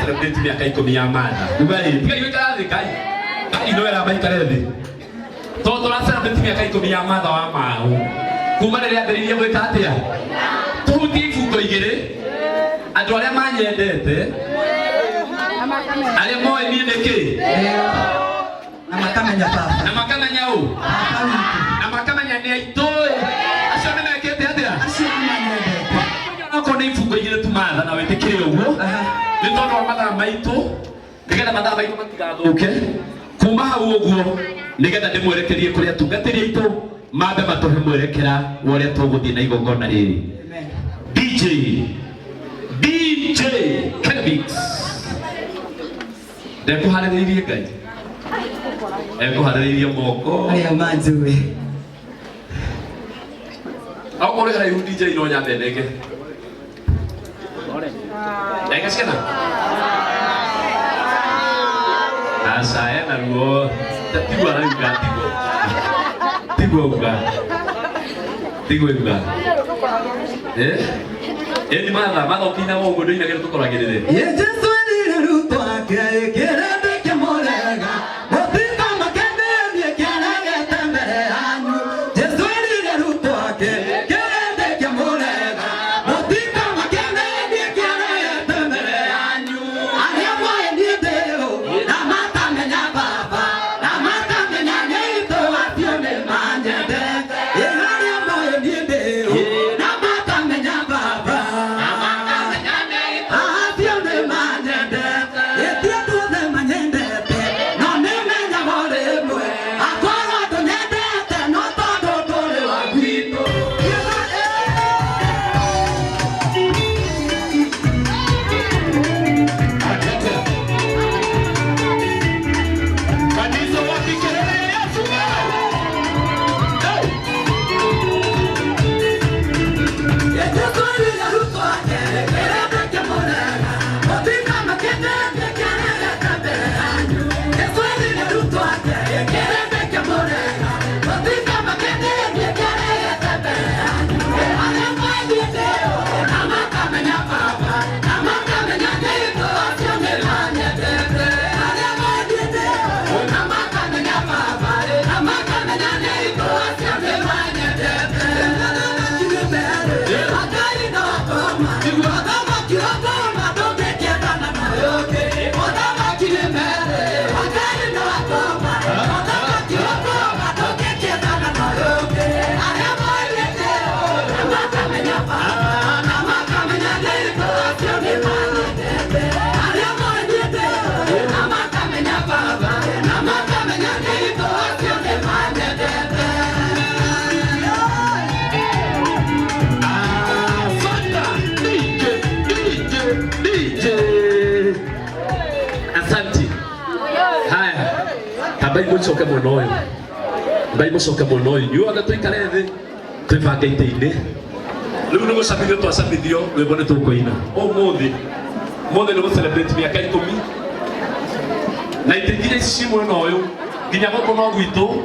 Celebrate miaka 10 ya Amanda. Ubali, pika yote kazi kai. Kai ndio era baika rede. Toto la celebrate miaka 10 ya Amanda wa mao. Kuma rede athiririe gwika atia. Tuhuti fuko igire. Andu aria manyendete. Ale moe ni ndeke. Na makamenya baba. Na makamenya u. Na makamenya ni aitoe. Acio ni mekete atia. Acio ni manyendete. Ako ni fuko igire tumatha na wetekire uguo. Nitondo wa mathaa maitu nigetha mathaa maitu matigathuke kuma hau uguo nigetha ndimwerekerie kuria tungatiri itu mambe matuhe mwerekera woria tuguthie na igongona riri. DJ Kevix ndekuhaririirie ngai ekuhaririirie moko aya manjue au kore hari DJ no nyambe ndeke Daika sikena? Saya na luo tigo ara uga tigo ni matha ukina wo ngondo ina geru tukoragirire ye Jesu ni ruto ake gerende kemorega motinga makende ni kianaga tambere anyu Jesu ni ruto ake gerende kemorega motinga makende ni kianaga tambere anyu ane moye ni deo na mata menya baba na mata menya neito atio ne manjede ye ane moye ni deo na mata menya baba atio ne manjede ye tia tu ne manye Ngai mucoke muno uyu. Ngai mucoke muno uyu. Yuothe tuikare thi. Tuibange ite-ini. Riu ni gucabithio twacabithio rwimbo ni tukuina. Umuthi ni gucelebrate miaka 10. Na ite nginya ici mwena uyu nginya guku no gwitu